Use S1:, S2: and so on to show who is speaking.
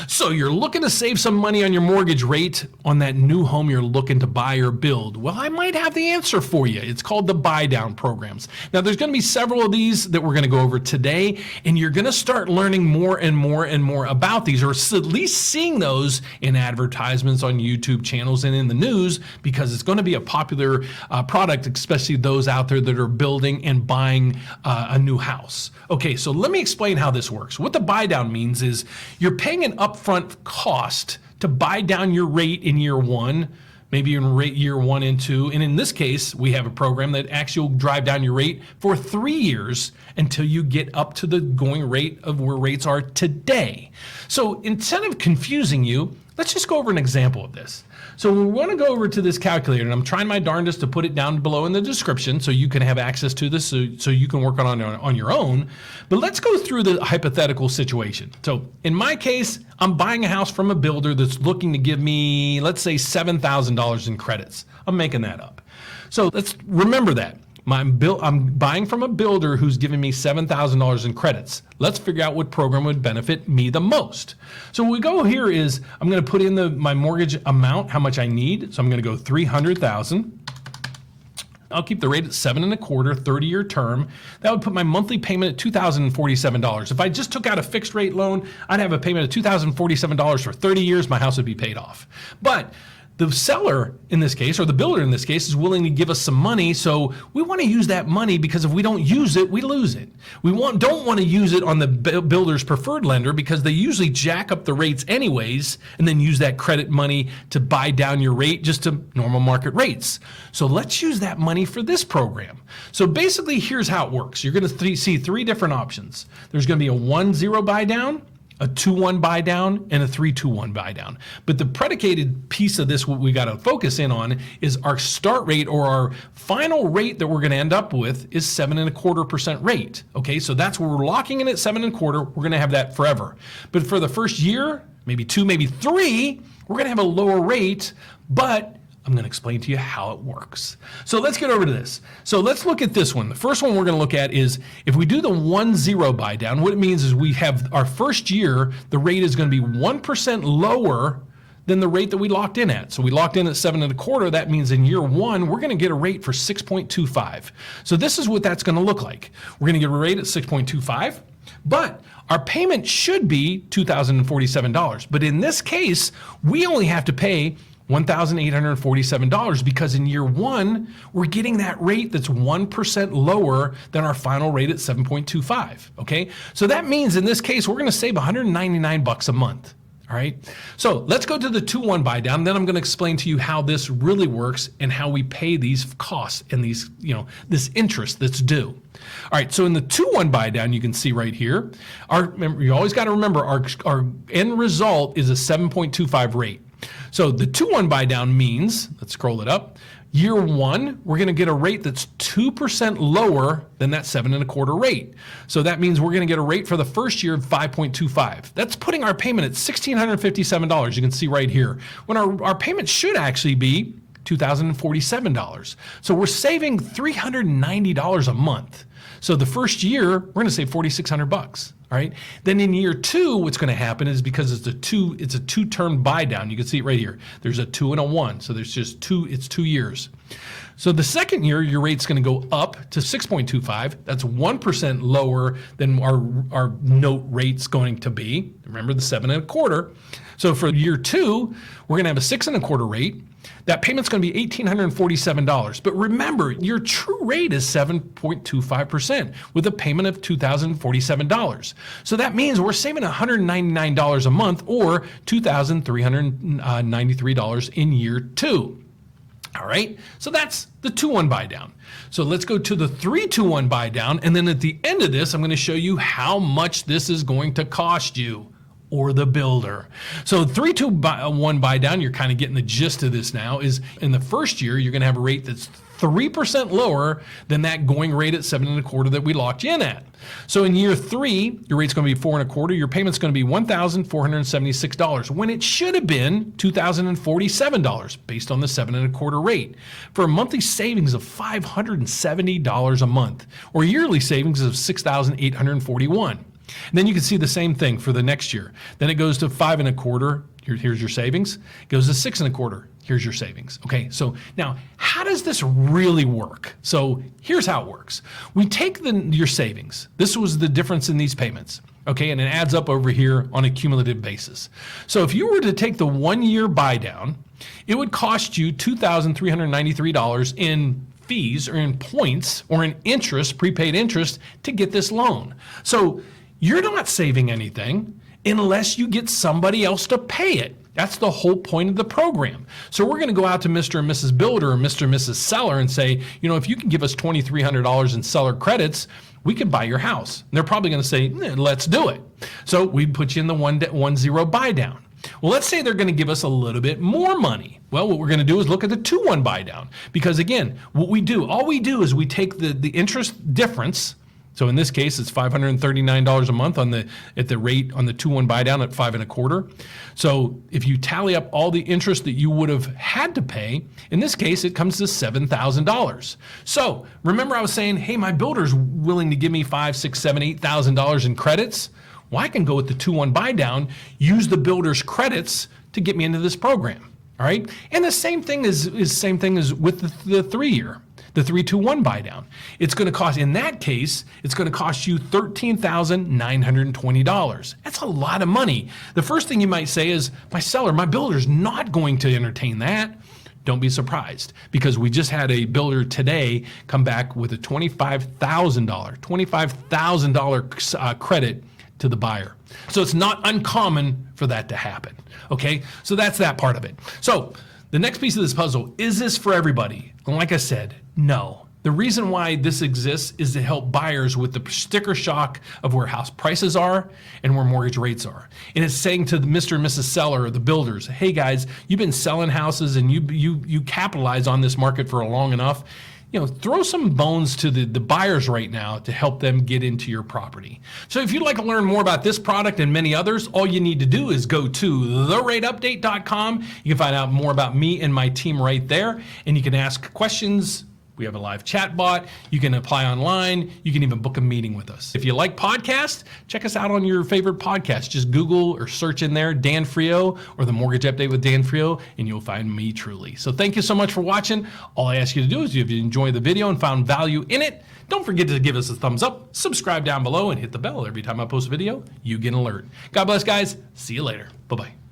S1: So you're looking to save some money on your mortgage rate on that new home you're looking to buy or build. Well, I might have the answer for you. It's called the buy down programs. Now, there's going to be several of these that we're going to go over today, and you're going to start learning more and more and more about these, or at least seeing those in advertisements on YouTube channels and in the news, because it's going to be a popular product, especially those out there that are building and buying a new house. Okay, so let me explain how this works. What the buy down means is you're paying an upfront cost to buy down your rate in year one, maybe in year 1 and 2. And in this case, we have a program that actually will drive down your rate for 3 years until you get up to the going rate of where rates are today. So instead of confusing you, let's just go over an example of this. So we want to go over to this calculator, and I'm trying my darndest to put it down below in the description so you can have access to this, so you can work on your own. But let's go through the hypothetical situation. So in my case, I'm buying a house from a builder that's looking to give me, let's say, $7,000 in credits. I'm making that up. So let's remember that. I'm buying from a builder who's giving me $7,000 in credits. Let's figure out what program would benefit me the most. So what we go here is I'm going to put in my mortgage amount, how much I need. So I'm going to go $300,000. I'll keep the rate at 7.25, 30-year term. That would put my monthly payment at $2,047. If I just took out a fixed rate loan, I'd have a payment of $2,047 for 30 years. My house would be paid off. But the seller in this case, or the builder in this case, is willing to give us some money, so we want to use that money, because if we don't use it, we lose it. We don't want to use it on the builder's preferred lender, because they usually jack up the rates anyways and then use that credit money to buy down your rate just to normal market rates. So let's use that money for this program. So basically, here's how it works. You're going to see 3 different options. There's going to be a 1-0 buy down, a 2-1 buy down, and a 3-2-1 buy down. But the predicated piece of this, what we got to focus in on, is our start rate, or our final rate that we're going to end up with, is 7.25% rate. Okay, so that's where we're locking in at 7.25. We're going to have that forever. But for the first year, maybe 2, maybe 3, we're going to have a lower rate, but I'm going to explain to you how it works. So let's get over to this. So let's look at this one. The first one we're going to look at is if we do the 1-0 buy down, what it means is we have our first year, the rate is going to be 1% lower than the rate that we locked in at. So we locked in at 7.25. That means in year 1, we're going to get a rate for 6.25. So this is what that's going to look like. We're going to get a rate at 6.25, but our payment should be $2,047. But in this case, we only have to pay $1,847, because in year 1, we're getting that rate that's 1% lower than our final rate at 7.25. Okay, so that means in this case, we're going to save $199 a month. All right, so let's go to the 2-1 buy down. Then I'm going to explain to you how this really works and how we pay these costs and these, this interest that's due. All right, so in the 2-1 buy down, you can see right here, you always got to remember our end result is a 7.25 rate. So the 2-1 buy down means, let's scroll it up, year 1, we're going to get a rate that's 2% lower than that 7.25 rate. So that means we're going to get a rate for the first year of 5.25. That's putting our payment at $1,657. You can see right here, when our payment should actually be $2,047. So we're saving $390 a month. So the first year, we're going to save $4,600. All right. Then in year 2, what's going to happen is, because it's a 2-term buy down. You can see it right here. There's a 2 and a 1. So there's just 2. It's 2 years. So the second year, your rate's going to go up to 6.25. That's 1% lower than our note rate's going to be. Remember the 7.25. So for year 2, we're going to have a 6.25 rate. That payment's going to be $1,847. But remember, your true rate is 7.25% with a payment of $2,047. So that means we're saving $199 a month, or $2,393 in year 2. All right, so that's the 2-1 buy down. So let's go to the 3-2-1 buy down, and then at the end of this, I'm going to show you how much this is going to cost you, or the builder. So 3-2-1 buy down, you're kind of getting the gist of this now, is in the first year, you're going to have a rate that's 3% lower than that going rate at 7.25 that we locked you in at. So in year 3, your rate's going to be 4.25. Your payment's going to be $1,476, when it should have been $2,047 based on the 7.25 rate, for a monthly savings of $570 a month, or yearly savings of $6,841. Then you can see the same thing for the next year. Then it goes to 5 1/4. Here's your savings. It goes to 6 1/4. Here's your savings. Okay, so now how does this really work? So here's how it works. We take your savings. This was the difference in these payments. Okay, and it adds up over here on a cumulative basis. So if you were to take the 1-year buy down, it would cost you $2,393 in fees or in points or in interest, prepaid interest, to get this loan. So you're not saving anything unless you get somebody else to pay it. That's the whole point of the program. So we're going to go out to Mr. and Mrs. Builder or Mr. and Mrs. Seller and say, you know, if you can give us $2,300 in seller credits, we can buy your house. And they're probably going to say, let's do it. So we put you in the 1-0 buy down. Well, let's say they're going to give us a little bit more money. Well, what we're going to do is look at the 2-1 buy down, because again, all we do is we take the interest difference. So in this case, it's $539 a month at the rate on the 2-1 buy down at 5 1/4. So if you tally up all the interest that you would have had to pay, in this case, it comes to $7,000. So remember I was saying, hey, my builder's willing to give me $5,000, $6,000, $7,000, $8,000 in credits. Well, I can go with the 2-1 buy down, use the builder's credits to get me into this program. All right. And the same thing is with the 3-year. The 3-2-1 buy down. It's going to cost, in that case, it's going to cost you $13,920. That's a lot of money. The first thing you might say is, my builder's not going to entertain that. Don't be surprised, because we just had a builder today come back with a $25,000 credit to the buyer. So it's not uncommon for that to happen. Okay, so that's that part of it. So the next piece of this puzzle, is this for everybody? And like I said, no. The reason why this exists is to help buyers with the sticker shock of where house prices are and where mortgage rates are. And it's saying to the Mr. and Mrs. Seller or the builders, hey guys, you've been selling houses and you capitalize on this market for long enough. You know, throw some bones to the buyers right now to help them get into your property. So if you'd like to learn more about this product and many others, all you need to do is go to therateupdate.com. You can find out more about me and my team right there, and you can ask questions. We have a live chat bot. You can apply online. You can even book a meeting with us. If you like podcasts, check us out on your favorite podcast. Just Google or search in there, Dan Frio or The Mortgage Update with Dan Frio, and you'll find me truly. So thank you so much for watching. All I ask you to do is, if you enjoyed the video and found value in it, don't forget to give us a thumbs up, subscribe down below, and hit the bell. Every time I post a video, you get an alert. God bless, guys. See you later. Bye-bye.